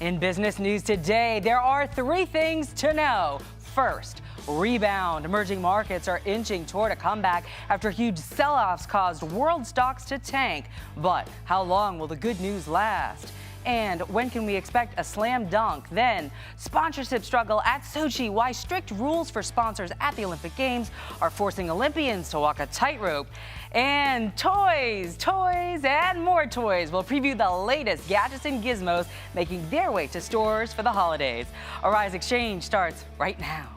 In business news today, there are three things to know. First, rebound. Emerging markets are inching toward a comeback after huge sell-offs caused world stocks to tank. But how long will the good news last? And when can we expect a slam dunk? Then, sponsorship struggle at Sochi. Why strict rules for sponsors at the Olympic Games are forcing Olympians to walk a tightrope. And toys, and more toys. We'll preview the latest gadgets and gizmos making their way to stores for the holidays. AriseXchange starts right now.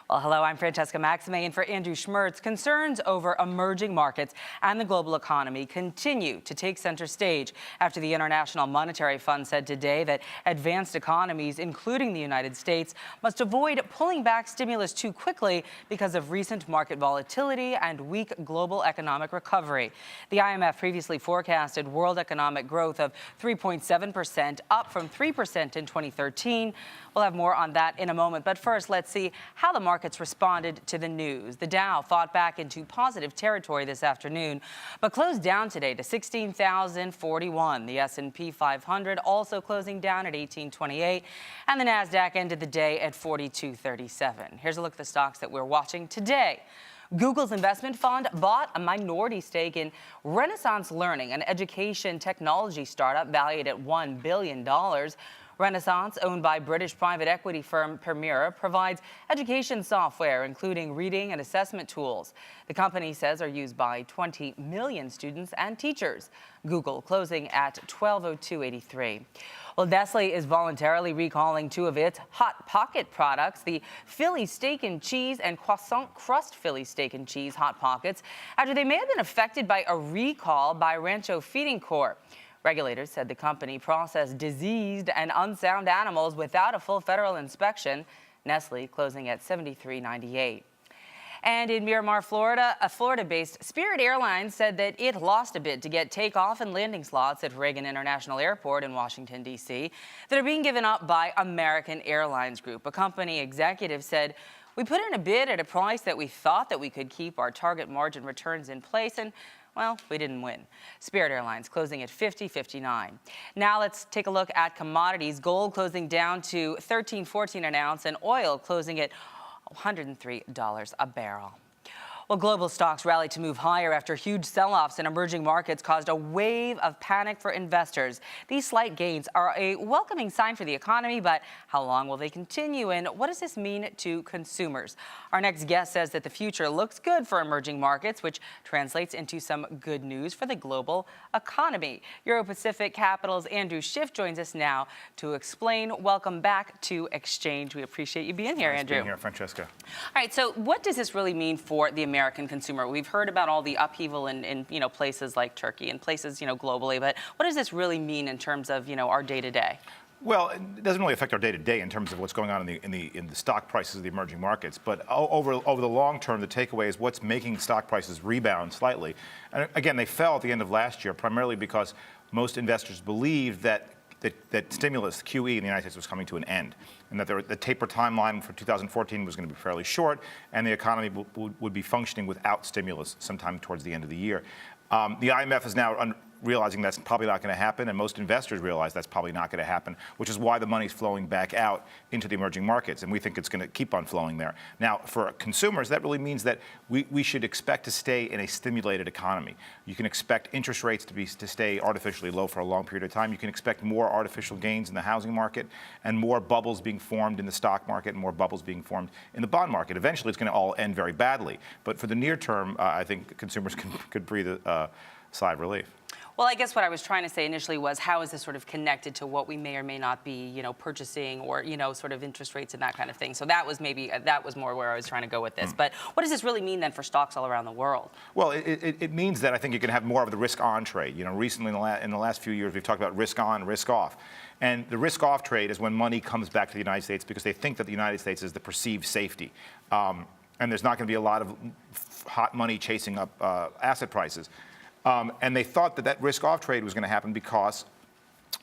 Well, hello, I'm Francesca Maxime, and for Andrew Schmertz, concerns over emerging markets and the global economy continue to take center stage after the International Monetary Fund said today that advanced economies, including the United States, must avoid pulling back stimulus too quickly because of recent market volatility and weak global economic recovery. The IMF previously forecasted world economic growth of 3.7%, up from 3% in 2013. We'll have more on that in a moment, but first, let's see how the markets responded to the news. The Dow fought back into positive territory this afternoon, but closed down today to 16,041. The S&P 500 also closing down at 1828, and the Nasdaq ended the day at 4237. Here's a look at the stocks that we're watching today. Google's investment fund bought a minority stake in Renaissance Learning, an education technology startup valued at $1 billion. Renaissance, owned by British private equity firm Permira, provides education software, including reading and assessment tools. The company says are used by 20 million students and teachers. Google closing at 1202.83. Well, Nestle is voluntarily recalling two of its Hot Pocket products, the Philly Steak and Cheese and Croissant Crust Philly Steak and Cheese Hot Pockets, after they may have been affected by a recall by Rancho Feeding Corp. Regulators said the company processed diseased and unsound animals without a full federal inspection. Nestle closing at $73.98. And in Miramar, Florida, a Florida-based Spirit Airlines said that it lost a bid to get takeoff and landing slots at Reagan International Airport in Washington, D.C. that are being given up by American Airlines Group. A company executive said, "We put in a bid at a price that we thought that we could keep our target margin returns in place, and well, we didn't win." Spirit Airlines closing at $50.59. Now let's take a look at commodities. Gold closing down to $13.14 an ounce, and oil closing at $103 a barrel. Well, global stocks rallied to move higher after huge sell-offs in emerging markets caused a wave of panic for investors. These slight gains are a welcoming sign for the economy, but how long will they continue, and what does this mean to consumers? Our next guest says that the future looks good for emerging markets, which translates into some good news for the global economy. Euro Pacific Capital's Andrew Schiff joins us now to explain. Welcome back to Exchange. We appreciate you being here, Andrew. Being here, Francesca. All right, so what does this really mean for the American consumer? We've heard about all the upheaval in places like Turkey and places globally, but what does this really mean in terms of our day-to-day? Well, it doesn't really affect our day-to-day in terms of what's going on in the stock prices of the emerging markets. But over the long term, the takeaway is what's making stock prices rebound slightly. And again, they fell at the end of last year primarily because most investors believed that stimulus, QE in the United States, was coming to an end, and that the taper timeline for 2014 was going to be fairly short, and the economy would be functioning without stimulus sometime towards the end of the year. The IMF is now realizing that's probably not going to happen, and most investors realize that's probably not going to happen, which is why the money's flowing back out into the emerging markets, and we think it's going to keep on flowing there. Now, for consumers, that really means that we should expect to stay in a stimulated economy. You can expect interest rates to stay artificially low for a long period of time. You can expect more artificial gains in the housing market and more bubbles being formed in the stock market and more bubbles being formed in the bond market. Eventually, it's going to all end very badly. But for the near term, I think consumers could breathe a sigh of relief. Well, I guess what I was trying to say initially was, how is this sort of connected to what we may or may not be, purchasing, or, sort of interest rates and that kind of thing. So that was more where I was trying to go with this. But what does this really mean then for stocks all around the world? Well, it means that I think you can have more of the risk-on trade. Recently in the last few years, we've talked about risk-on, risk-off. And the risk-off trade is when money comes back to the United States because they think that the United States is the perceived safety. And there's not going to be a lot of hot money chasing up asset prices. And they thought that risk-off trade was going to happen because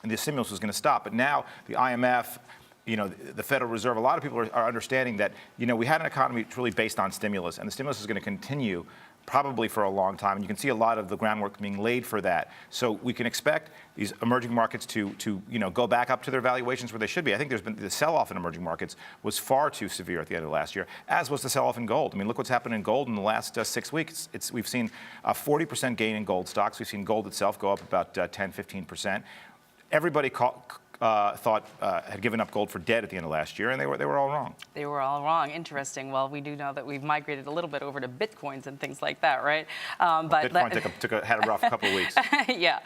and the stimulus was going to stop. But now the IMF, the Federal Reserve, a lot of people are understanding that, we had an economy truly based on stimulus, and the stimulus is going to continue probably for a long time. And you can see a lot of the groundwork being laid for that. So we can expect these emerging markets to go back up to their valuations where they should be. I think there's been the sell-off in emerging markets was far too severe at the end of last year, as was the sell-off in gold. I mean, look what's happened in gold in the last 6 weeks. We've seen a 40% gain in gold stocks. We've seen gold itself go up about 10, 15%. Everybody thought had given up gold for dead at the end of last year, and they were all wrong. They were all wrong. Interesting. Well, we do know that we've migrated a little bit over to bitcoins and things like that, right? But Bitcoin had a rough couple of weeks. Yeah.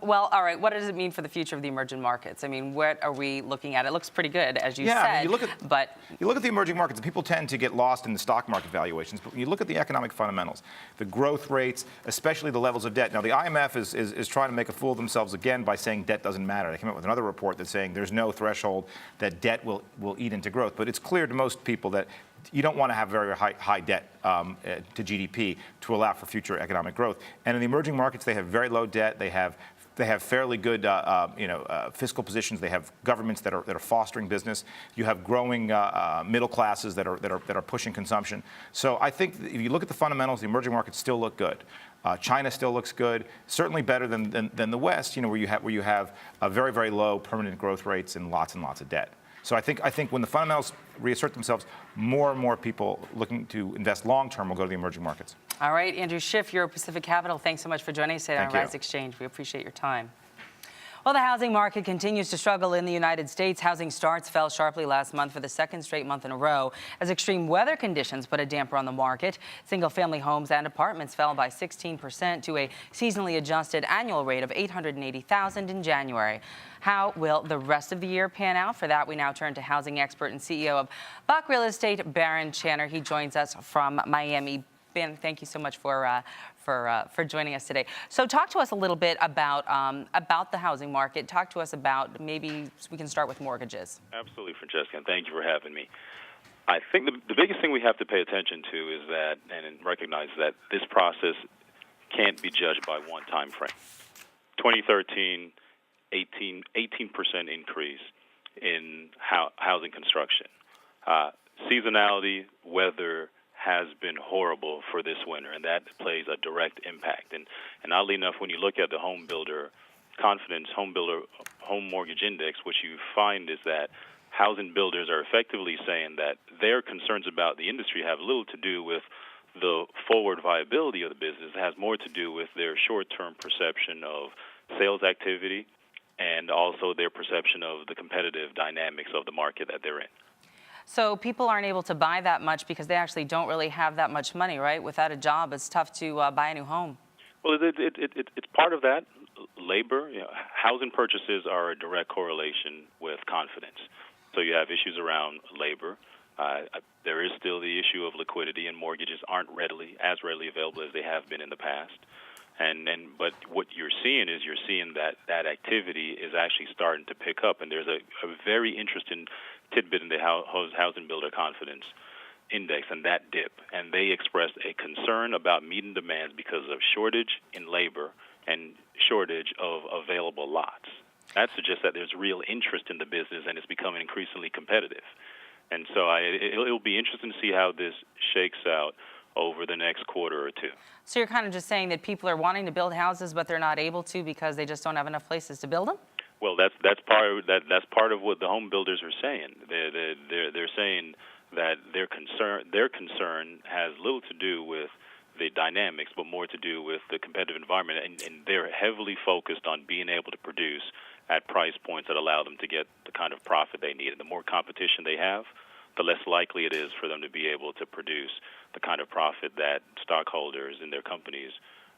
Well, all right. What does it mean for the future of the emerging markets? I mean, what are we looking at? It looks pretty good, as you said. I mean, you look at the emerging markets, people tend to get lost in the stock market valuations. But when you look at the economic fundamentals, the growth rates, especially the levels of debt. Now, the IMF is trying to make a fool of themselves again by saying debt doesn't matter. They came up with another report that's saying there's no threshold that debt will eat into growth. But it's clear to most people that you don't want to have very high debt to GDP to allow for future economic growth. And in the emerging markets, they have very low debt. They have fairly good fiscal positions. They have governments that are fostering business. You have growing middle classes that are pushing consumption. So I think if you look at the fundamentals, the emerging markets still look good. China still looks good, certainly better than the West, where you have very, very low permanent growth rates and lots of debt. So I think when the fundamentals reassert themselves, more and more people looking to invest long term will go to the emerging markets. All right, Andrew Schiff, Euro Pacific Capital, thanks so much for joining us today on AriseXchange. We appreciate your time. Well, the housing market continues to struggle in the United States. Housing starts fell sharply last month for the second straight month in a row as extreme weather conditions put a damper on the market. Single-family homes and apartments fell by 16% to a seasonally adjusted annual rate of $880,000 in January. How will the rest of the year pan out? For that, we now turn to housing expert and CEO of Bach Real Estate, Baron Channer. He joins us from Miami. Ben, thank you so much for joining us today. So talk to us a little bit about the housing market. Talk to us about, maybe we can start with mortgages. Absolutely, Francesca, and thank you for having me. I think the biggest thing we have to pay attention to is that, and recognize that this process can't be judged by one time frame. 2013, 18% increase in housing construction. Seasonality, weather, has been horrible for this winter, and that plays a direct impact. And oddly enough, when you look at the home builder confidence, home mortgage index, what you find is that housing builders are effectively saying that their concerns about the industry have little to do with the forward viability of the business. It has more to do with their short-term perception of sales activity and also their perception of the competitive dynamics of the market that they're in. So people aren't able to buy that much because they actually don't really have that much money, right? Without a job, it's tough to buy a new home. Well, it's part of that. Labor, housing purchases are a direct correlation with confidence. So you have issues around labor. There is still the issue of liquidity, and mortgages aren't as readily available as they have been in the past. But what you're seeing is that activity is actually starting to pick up, and there's a very interesting tidbit in the housing builder confidence index, and that dip. And they expressed a concern about meeting demands because of shortage in labor and shortage of available lots. That suggests that there's real interest in the business, and it's becoming increasingly competitive. And so it'll be interesting to see how this shakes out over the next quarter or two. So you're kind of just saying that people are wanting to build houses, but they're not able to because they just don't have enough places to build them? Well, that's part of what the home builders are saying. They're saying that their concern has little to do with the dynamics, but more to do with the competitive environment, and they're heavily focused on being able to produce at price points that allow them to get the kind of profit they need. And the more competition they have, the less likely it is for them to be able to produce the kind of profit that stockholders in their companies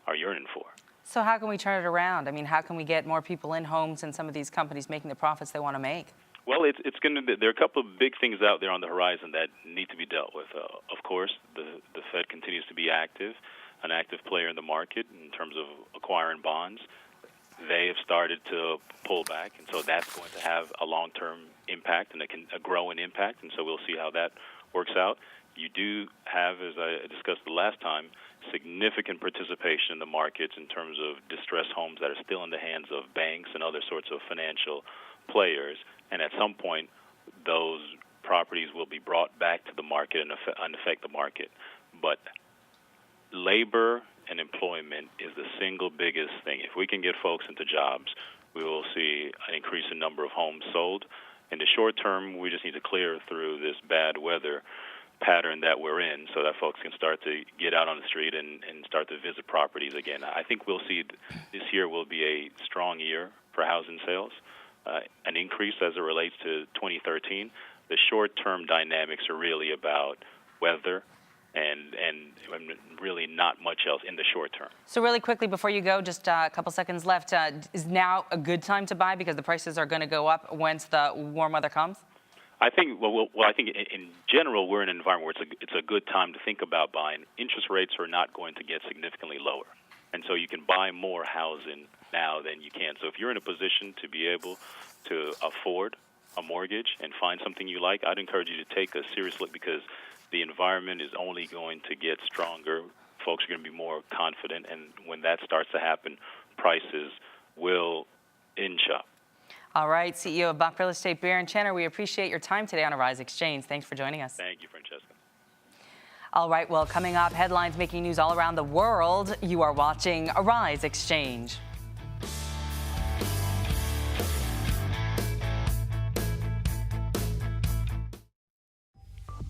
are yearning for. So how can we turn it around? I mean, how can we get more people in homes and some of these companies making the profits they want to make? Well, there are a couple of big things out there on the horizon that need to be dealt with. Of course, the Fed continues to be an active player in the market in terms of acquiring bonds. They have started to pull back, and so that's going to have a long-term impact and a growing impact, and so we'll see how that works out. You do have, as I discussed the last time, significant participation in the markets in terms of distressed homes that are still in the hands of banks and other sorts of financial players. And at some point, those properties will be brought back to the market and affect the market. But labor and employment is the single biggest thing. If we can get folks into jobs, we will see an increase in number of homes sold. In the short term, we just need to clear through this bad weather pattern that we're in so that folks can start to get out on the street and start to visit properties again. I think we'll see this year will be a strong year for housing sales, an increase as it relates to 2013. The short-term dynamics are really about weather and really not much else in the short term. So really quickly before you go, just a couple seconds left, is now a good time to buy because the prices are going to go up once the warm weather comes? I think, I think in general, we're in an environment where it's a good time to think about buying. Interest rates are not going to get significantly lower. And so you can buy more housing now than you can. So if you're in a position to be able to afford a mortgage and find something you like, I'd encourage you to take a serious look because the environment is only going to get stronger. Folks are going to be more confident. And when that starts to happen, prices will inch up. All right, CEO of Buck Real Estate, Baron Channer, we appreciate your time today on AriseXchange. Thanks for joining us. Thank you, Francesca. All right, well, coming up, headlines making news all around the world. You are watching AriseXchange.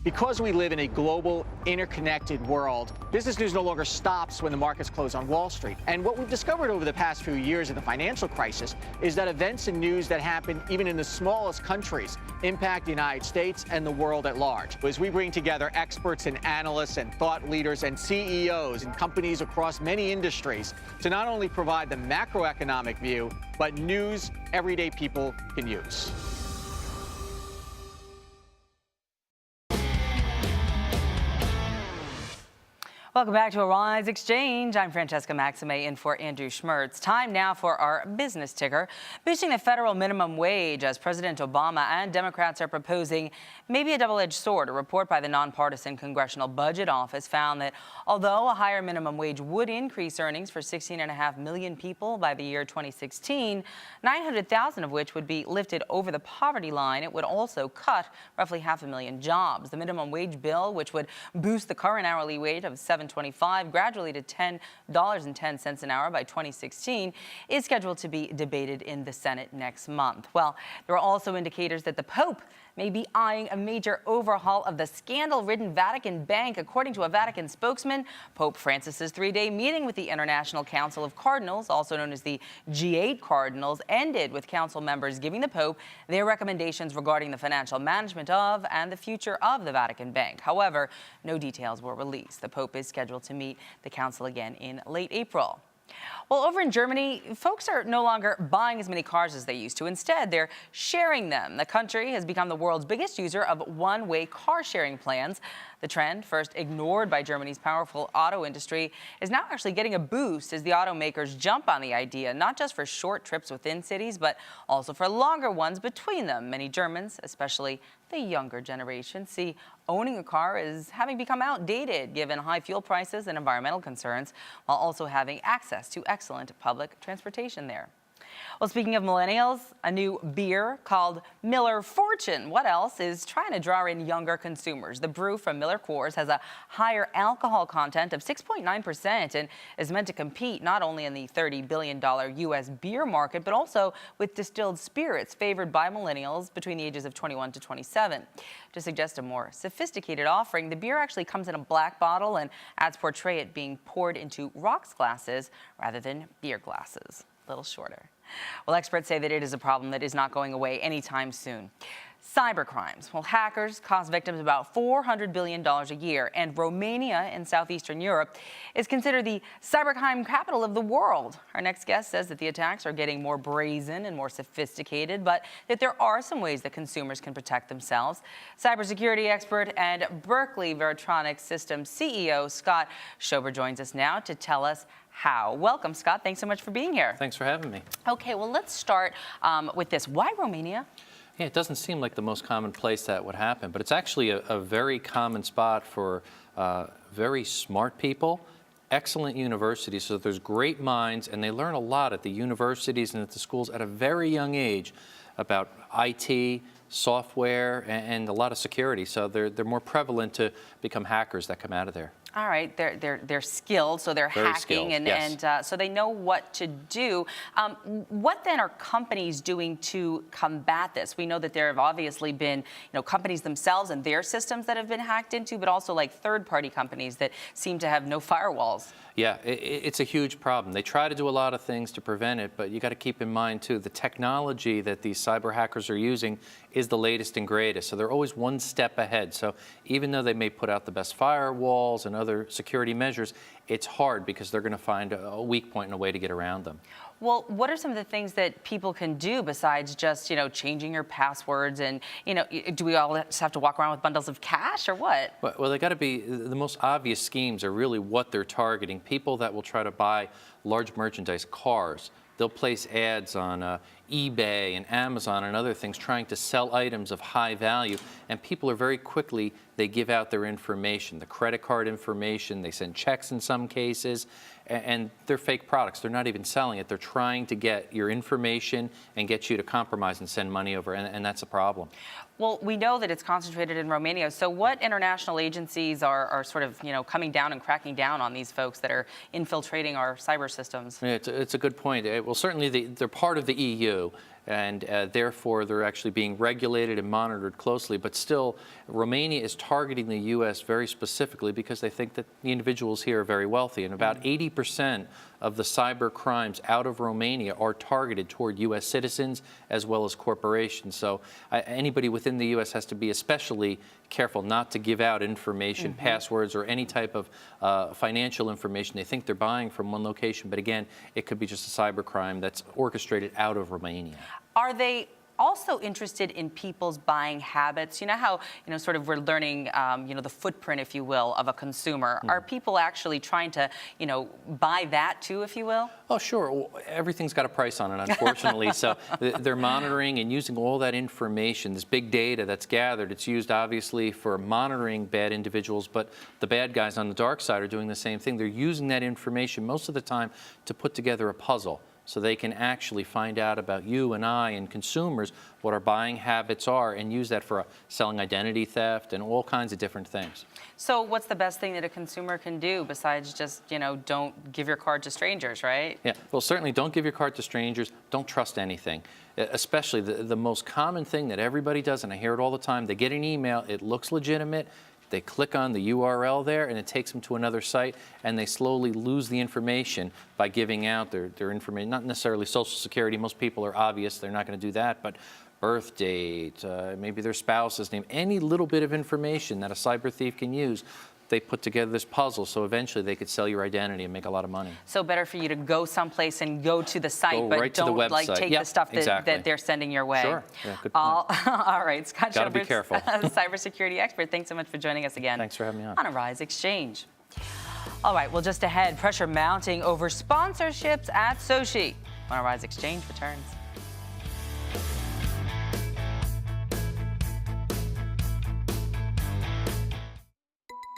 Because we live in a global, interconnected world, business news no longer stops when the markets close on Wall Street. And what we've discovered over the past few years in the financial crisis is that events and news that happen even in the smallest countries impact the United States and the world at large. As we bring together experts and analysts and thought leaders and CEOs and companies across many industries to not only provide the macroeconomic view, but news everyday people can use. Welcome back to AriseXchange. I'm Francesca Maxime in for Andrew Schmertz. Time now for our business ticker. Boosting the federal minimum wage as President Obama and Democrats are proposing maybe a double-edged sword. A report by the nonpartisan Congressional Budget Office found that although a higher minimum wage would increase earnings for 16.5 million people by the year 2016, 900,000 of which would be lifted over the poverty line, it would also cut roughly 500,000 jobs. The minimum wage bill, which would boost the current hourly wage of $7.25 gradually to $10.10 an hour by 2016, is scheduled to be debated in the Senate next month. Well, there are also indicators that the Pope may be eyeing a major overhaul of the scandal-ridden Vatican Bank. According to a Vatican spokesman, Pope Francis's three-day meeting with the International Council of Cardinals, also known as the G8 Cardinals, ended with council members giving the Pope their recommendations regarding the financial management of and the future of the Vatican Bank. However, no details were released. The Pope is scheduled to meet the council again in late April. Well, over in Germany, folks are no longer buying as many cars as they used to. Instead, they're sharing them. The country has become the world's biggest user of one-way car sharing plans. The trend, first ignored by Germany's powerful auto industry, is now actually getting a boost as the automakers jump on the idea, not just for short trips within cities, but also for longer ones between them. Many Germans, especially the younger generation, see owning a car as having become outdated given high fuel prices and environmental concerns, while also having access to excellent public transportation there. Well, speaking of millennials, a new beer called Miller Fortune, what else, is trying to draw in younger consumers. The brew from Miller Coors has a higher alcohol content of 6.9% and is meant to compete not only in the $30 billion U.S. beer market, but also with distilled spirits favored by millennials between the ages of 21 to 27. To suggest a more sophisticated offering, the beer actually comes in a black bottle and ads portray it being poured into rocks glasses rather than beer glasses. A little shorter. Well, experts say that it is a problem that is not going away anytime soon. Cybercrimes. Well, hackers cost victims about $400 billion a year, and Romania in southeastern Europe is considered the cybercrime capital of the world. Our next guest says that the attacks are getting more brazen and more sophisticated, but that there are some ways that consumers can protect themselves. Cybersecurity expert and Berkeley Veritonics Systems CEO Scott Schober joins us now to tell us how. Welcome, Scott. Thanks so much for being here. Thanks for having me. Okay, well, let's start with this. Why Romania? Yeah, it doesn't seem like the most common place that would happen, but it's actually a very common spot for very smart people, excellent universities. So there's great minds, and they learn a lot at the universities and at the schools at a very young age about IT, software, and a lot of security. So they're more prevalent to become hackers that come out of there. All right, they're skilled, so they're Very hacking, skilled, and, yes. so they know what to do. What then are companies doing to combat this? We know that there have obviously been, companies themselves and their systems that have been hacked into, but also like third-party companies that seem to have no firewalls. Yeah, it's a huge problem. They try to do a lot of things to prevent it, but you got to keep in mind, too, the technology that these cyber hackers are using is the latest and greatest. So they're always one step ahead. So even though they may put out the best firewalls and other security measures, it's hard because they're going to find a weak point and a way to get around them. Well, what are some of the things that people can do besides just, changing your passwords? And, do we all just have to walk around with bundles of cash or what? Well, they got to be, the most obvious schemes are really what they're targeting. People that will try to buy large merchandise, cars. They'll place ads on eBay and Amazon and other things trying to sell items of high value, and people are very quickly, they give out their information, the credit card information, they send checks in some cases, and they're fake products. They're not even selling it. They're trying to get your information and get you to compromise and send money over, and that's a problem. Well, we know that it's concentrated in Romania. So what international agencies are sort of, coming down and cracking down on these folks that are infiltrating our cyber systems? It's a good point. Well, certainly they're part of the EU, and therefore they're actually being regulated and monitored closely. But still, Romania is targeting the U.S. very specifically because they think that the individuals here are very wealthy. And about 80% of the cyber crimes out of Romania are targeted toward U.S. citizens as well as corporations. So anybody within the U.S. has to be especially careful not to give out information, passwords, or any type of financial information they think they're buying from one location. But again, it could be just a cyber crime that's orchestrated out of Romania. Are they also interested in people's buying habits? You know how, sort of we're learning, the footprint, if you will, of a consumer. Are people actually trying to, buy that too, if you will? Oh, sure. Well, everything's got a price on it, unfortunately. So they're monitoring and using all that information, this big data that's gathered. It's used, obviously, for monitoring bad individuals, but the bad guys on the dark side are doing the same thing. They're using that information most of the time to put together a puzzle, so they can actually find out about you and I and consumers, what our buying habits are, and use that for selling identity theft and all kinds of different things. So what's the best thing that a consumer can do besides just, don't give your card to strangers, right? Yeah, well, certainly don't give your card to strangers. Don't trust anything. Especially the most common thing that everybody does, and I hear it all the time, they get an email, it looks legitimate, they click on the URL there, and it takes them to another site, and they slowly lose the information by giving out their information, not necessarily Social Security. Most people are obvious. They're not going to do that, but birth date, maybe their spouse's name, any little bit of information that a cyber thief can use. They put together this puzzle, so eventually they could sell your identity and make a lot of money. So better for you to go someplace and go to the site, Go but right to the don't website. take Yep, the stuff that, exactly. that they're sending your way. Sure. Yeah, good point. All right, Scott Gotta be Childress, careful. cybersecurity expert. Thanks so much for joining us again. Thanks for having me on. AriseXchange. All right, well, just ahead, pressure mounting over sponsorships at Sochi when AriseXchange returns.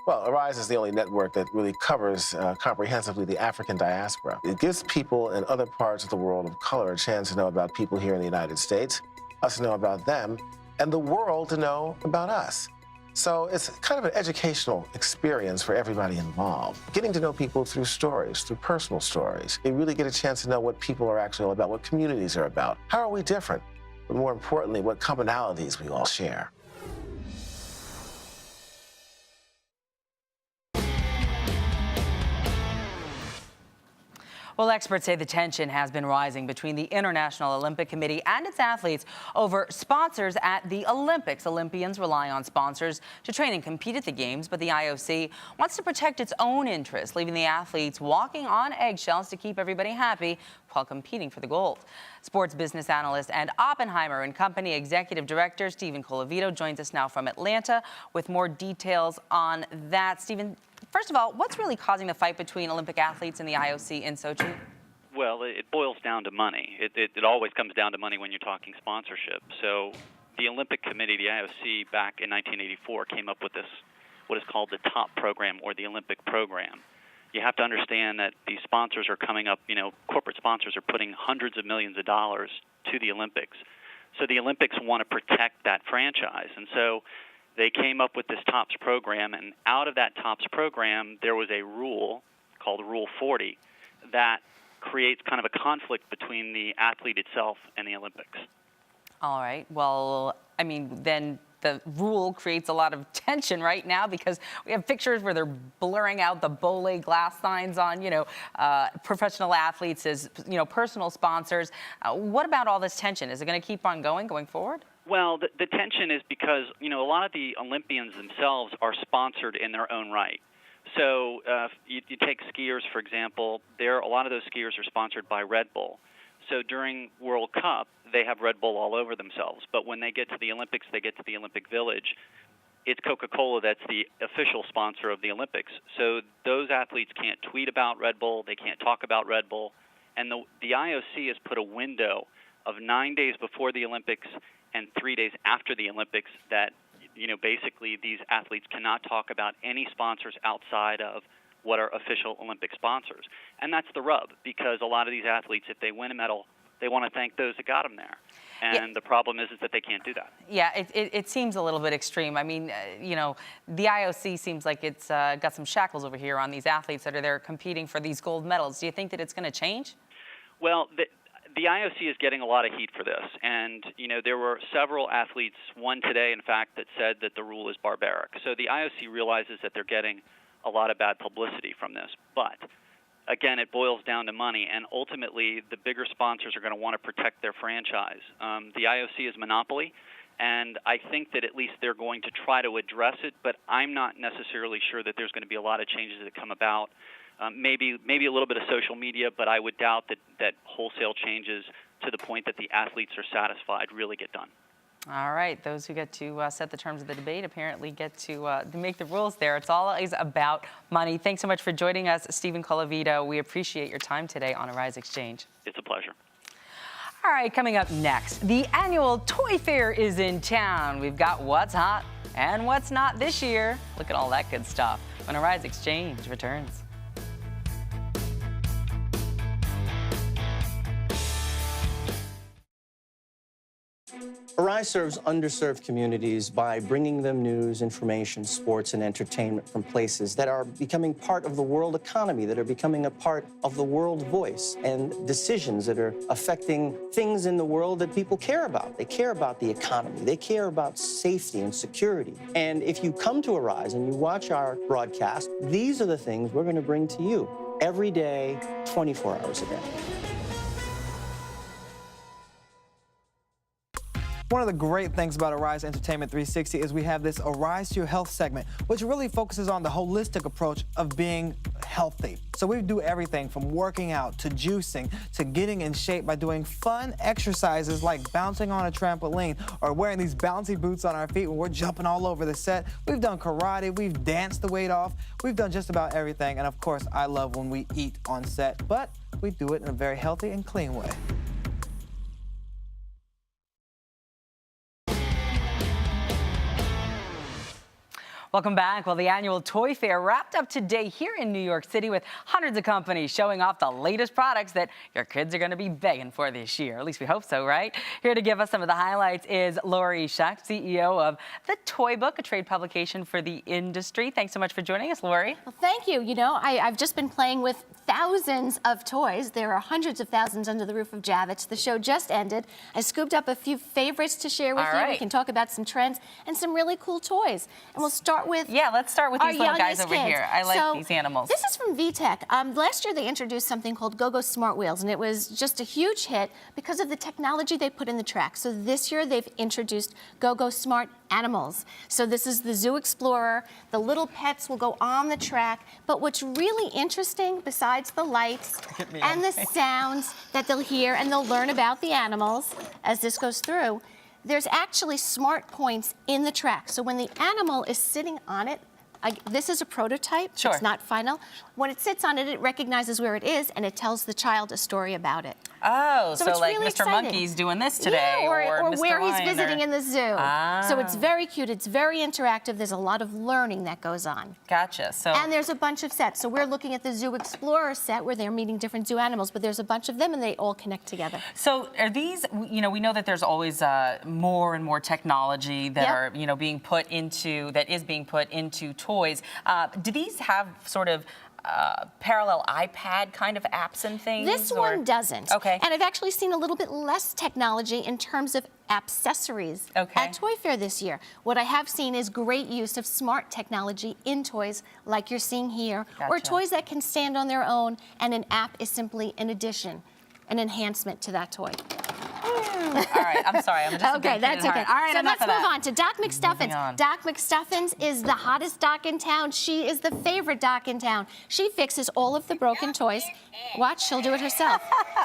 Well, Arise is the only network that really covers comprehensively the African diaspora. It gives people in other parts of the world of color a chance to know about people here in the United States, us to know about them, and the world to know about us. So it's kind of an educational experience for everybody involved. Getting to know people through stories, through personal stories. You really get a chance to know what people are actually all about, what communities are about. How are we different? But more importantly, what commonalities we all share. Well, experts say the tension has been rising between the International Olympic Committee and its athletes over sponsors at the Olympics. Olympians rely on sponsors to train and compete at the Games, but the IOC wants to protect its own interests, leaving the athletes walking on eggshells to keep everybody happy while competing for the gold. Sports business analyst and Oppenheimer and Company Executive Director Stephen Colavito joins us now from Atlanta with more details on that. Stephen, first of all, what's really causing the fight between Olympic athletes and the IOC in Sochi? Well, it boils down to money. It always comes down to money when you're talking sponsorship. So the Olympic Committee, the IOC, back in 1984 came up with this, what is called the TOP program, or the Olympic program. You have to understand that these sponsors are coming up, corporate sponsors are putting hundreds of millions of dollars to the Olympics. So the Olympics want to protect that franchise. And so they came up with this TOPS program, and out of that TOPS program, there was a rule called Rule 40 that creates kind of a conflict between the athlete itself and the Olympics. All right. Well, I mean, then the rule creates a lot of tension right now, because we have pictures where they're blurring out the Bole glass signs on, professional athletes as, personal sponsors. What about all this tension? Is it going to keep on going forward? Well, the tension is because, a lot of the Olympians themselves are sponsored in their own right. So you take skiers, for example. A lot of those skiers are sponsored by Red Bull. So during World Cup, they have Red Bull all over themselves. But when they get to the Olympics, they get to the Olympic Village. It's Coca-Cola that's the official sponsor of the Olympics. So those athletes can't tweet about Red Bull. They can't talk about Red Bull. And the IOC has put a window of 9 days before the Olympics and 3 days after the Olympics that, basically these athletes cannot talk about any sponsors outside of what are official Olympic sponsors. And that's the rub, because a lot of these athletes, if they win a medal, they want to thank those that got them there. And the problem is that they can't do that. Yeah, it seems a little bit extreme. I mean, the IOC seems like it's got some shackles over here on these athletes that are there competing for these gold medals. Do you think that it's going to change? Well, the IOC is getting a lot of heat for this. And, there were several athletes, one today, in fact, that said that the rule is barbaric. So the IOC realizes that they're getting a lot of bad publicity from this. But again, it boils down to money, and ultimately the bigger sponsors are going to want to protect their franchise. The IOC is monopoly, and I think that at least they're going to try to address it, but I'm not necessarily sure that there's going to be a lot of changes that come about. Maybe a little bit of social media, but I would doubt that wholesale changes to the point that the athletes are satisfied really get done. All right, those who get to set the terms of the debate apparently get to make the rules there. It's always about money. Thanks so much for joining us, Stephen Colavito. We appreciate your time today on AriseXchange. It's a pleasure. All right, coming up next, the annual Toy Fair is in town. We've got what's hot and what's not this year. Look at all that good stuff when AriseXchange returns. Arise serves underserved communities by bringing them news, information, sports, and entertainment from places that are becoming part of the world economy, that are becoming a part of the world voice, and decisions that are affecting things in the world that people care about. They care about the economy. They care about safety and security. And if you come to Arise and you watch our broadcast, these are the things we're going to bring to you every day, 24 hours a day. One of the great things about Arise Entertainment 360 is we have this Arise to Your Health segment, which really focuses on the holistic approach of being healthy. So we do everything from working out to juicing to getting in shape by doing fun exercises like bouncing on a trampoline or wearing these bouncy boots on our feet when we're jumping all over the set. We've done karate, we've danced the weight off, we've done just about everything. And of course, I love when we eat on set, but we do it in a very healthy and clean way. Welcome back. Well, the annual Toy Fair wrapped up today here in New York City with hundreds of companies showing off the latest products that your kids are going to be begging for this year. At least we hope so, right? Here to give us some of the highlights is Lori Schacht, CEO of The Toy Book, a trade publication for the industry. Thanks so much for joining us, Lori. Well, thank you. I've just been playing with thousands of toys. There are hundreds of thousands under the roof of Javits. The show just ended. I scooped up a few favorites to share with you. We can talk about some trends and some really cool toys. And we'll start with let's start with these little guys over here. I like these animals. This is from VTech. Last year they introduced something called GoGo Smart Wheels, and it was just a huge hit because of the technology they put in the track. So this year they've introduced GoGo Smart Animals. So this is the Zoo Explorer. The little pets will go on the track. But what's really interesting, besides the lights and the sounds that they'll hear, and they'll learn about the animals as this goes through, there's actually smart points in the track. So when the animal is sitting on it, This is a prototype. Sure. It's not final. When it sits on it, it recognizes where it is, and it tells the child a story about it. Oh, So so it's like really Mr. exciting. Monkey's doing this today, Yeah, or Mr. where he's Lion, visiting or... in the zoo. Ah. So it's very cute. It's very interactive. There's a lot of learning that goes on. Gotcha. So And there's a bunch of sets. So we're looking at the Zoo Explorer set where they're meeting different zoo animals, but there's a bunch of them and they all connect together. So are these, we know that there's always more and more technology that Yep. are, being put into toys. Do these have sort of parallel iPad kind of apps and things? This one doesn't. Okay. And I've actually seen a little bit less technology in terms of accessories at Toy Fair this year. What I have seen is great use of smart technology in toys like you're seeing here, or Gotcha. toys that can stand on their own, and an app is simply an addition, an enhancement to that toy. All right, I'm sorry. I'm just a Okay, big that's kid at okay. heart. All right, so enough let's of move that. on to Doc Moving on. McStuffins. Doc McStuffins is the hottest doc in town. She is the favorite doc in town. She fixes all of the broken toys. Watch, she'll do it herself.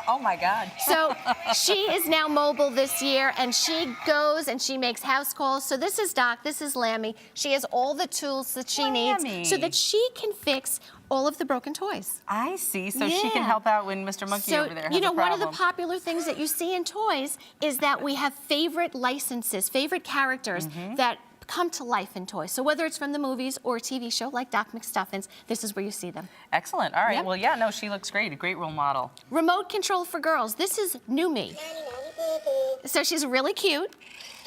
Oh my God. So she is now mobile this year, and she goes and she makes house calls. So this is Doc, this is Lammy. She has all the tools that she needs so that she can fix all of the broken toys. I see. So she can Yeah. help out when Mr. Monkey over there has a one of the problem. popular things that you see in toys is that we have favorite licenses, favorite characters that come to life in toys. So whether it's from the movies or a TV show like Doc McStuffins, this is where you see them. Excellent. All right. Yep. Well, yeah, no, she looks great. A great role model. Remote control for girls. This is New Me. So she's really cute.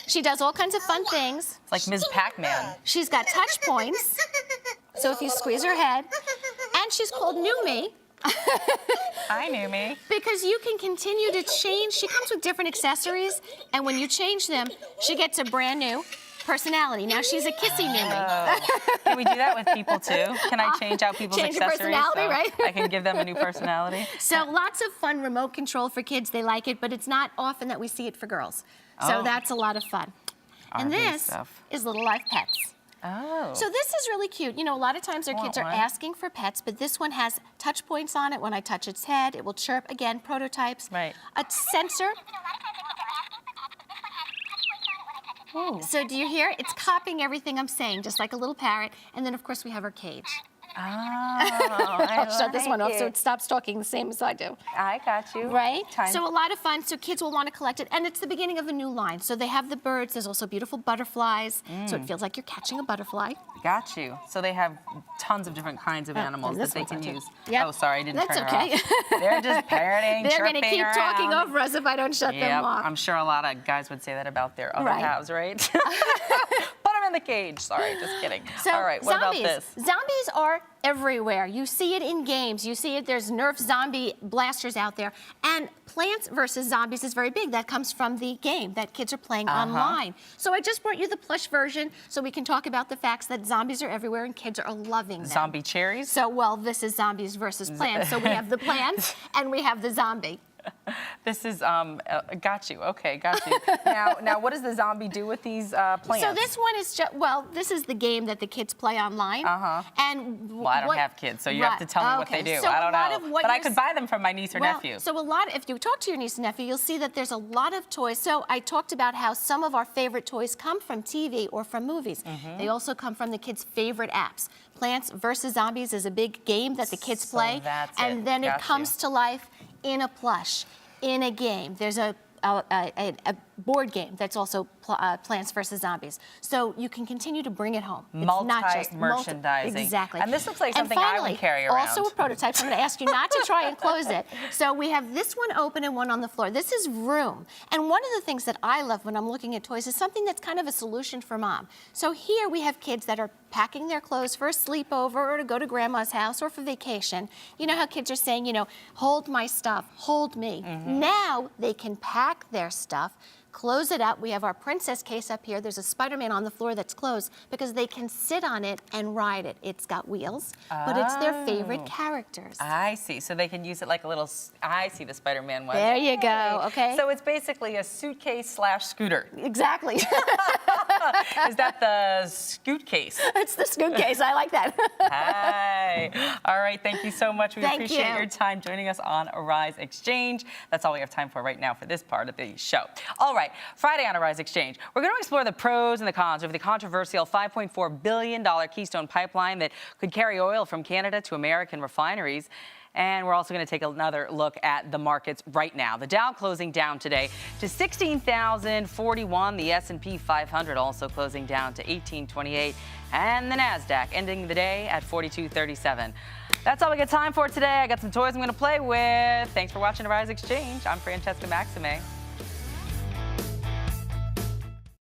She does all kinds of fun things. It's like Ms. Pac-Man. She's got touch points. So if you squeeze her head, and she's called New Me. Hi, New Me. Because you can continue to change. She comes with different accessories, and when you change them, she gets a brand new personality. Now she's a kissy New Me. Can we do that with people too? Can I change out people's Change your accessories personality, so right? I can give them a new personality? So lots of fun remote control for kids. They like it, but it's not often that we see it for girls. So Oh. that's a lot of fun. And RV this stuff. is Little Life Pets. Oh. So this is really cute. A lot of times our kids are one. asking for pets, but this one has touch points on it. When I touch its head, it will chirp. Again, prototypes. Right. A sensor. So do you hear? It's copying everything I'm saying, just like a little parrot. And then, of course, we have our cage. Oh, I'll shut this one off so it. it stops talking the same as I do. I got you. Right? Time. So a lot of fun. So kids will want to collect it. And it's the beginning of a new line. So they have the birds. There's also beautiful butterflies. So it feels like you're catching a butterfly. Got you. So they have tons of different kinds of animals and that this they one's can on too. use. Yep. Oh, sorry, I didn't That's turn her okay. off. They're just parroting, They're going to chirping keep talking around. over us if I don't shut them Yep, off. I'm sure a lot of guys would say that about their other Right. halves, right? Put them in the cage. Sorry, just kidding. So All right, what zombies. about this? Zombies are everywhere. You see it in games. You see it. There's Nerf zombie blasters out there. And Plants vs. Zombies is very big. That comes from the game that kids are playing online. So I just brought you the plush version so we can talk about the facts that zombies are everywhere and kids are loving them. Zombie cherries? So, well, this is zombies versus plants. So we have the plants and we have the zombie. This is, got you. Okay, got you. Now, what does the zombie do with these plants? So this one is just, well, this is the game that the kids play online. And Well, I don't have kids, so you have to tell me what they do. So I don't a lot know. of what But I you're could buy them from my niece or nephew. So if you talk to your niece and nephew, you'll see that there's a lot of toys. So I talked about how some of our favorite toys come from TV or from movies. They also come from the kids' favorite apps. Plants vs. Zombies is a big game that the kids So play. that's and it. then it Got comes you. to life in a plush, in a game. There's a board game that's also Plants vs. Zombies. So you can continue to bring it home. It's not just Multi-merchandising. Exactly. And this looks like And something I finally, would carry around. also a prototype. So I'm going to ask you not to try and close it. So we have this one open and one on the floor. This is room. And one of the things that I love when I'm looking at toys is something that's kind of a solution for mom. So here we have kids that are packing their clothes for a sleepover or to go to grandma's house or for vacation. You know how kids are saying, hold my stuff, hold me. Now they can pack their stuff, close it up. We have our princess case up here. There's a Spider-Man on the floor that's closed because they can sit on it and ride it. It's got wheels, but it's their favorite characters. I see. So they can use it like a little, I see the Spider-Man one. There you go, okay. So it's basically a suitcase/scooter. Exactly. Is that the scoot case? It's the scoot case. I like that. Hi. All right. Thank you so much. We Thank appreciate you. your time joining us on AriseXchange. That's all we have time for right now for this part of the show. All right. right, Friday on AriseXchange, we're going to explore the pros and the cons of the controversial $5.4 billion Keystone pipeline that could carry oil from Canada to American refineries. And we're also going to take another look at the markets right now. The Dow closing down today to 16,041. The S&P 500 also closing down to 1828. And the NASDAQ ending the day at 4237. That's all we got time for today. I got some toys I'm going to play with. Thanks for watching AriseXchange. I'm Francesca Maxime.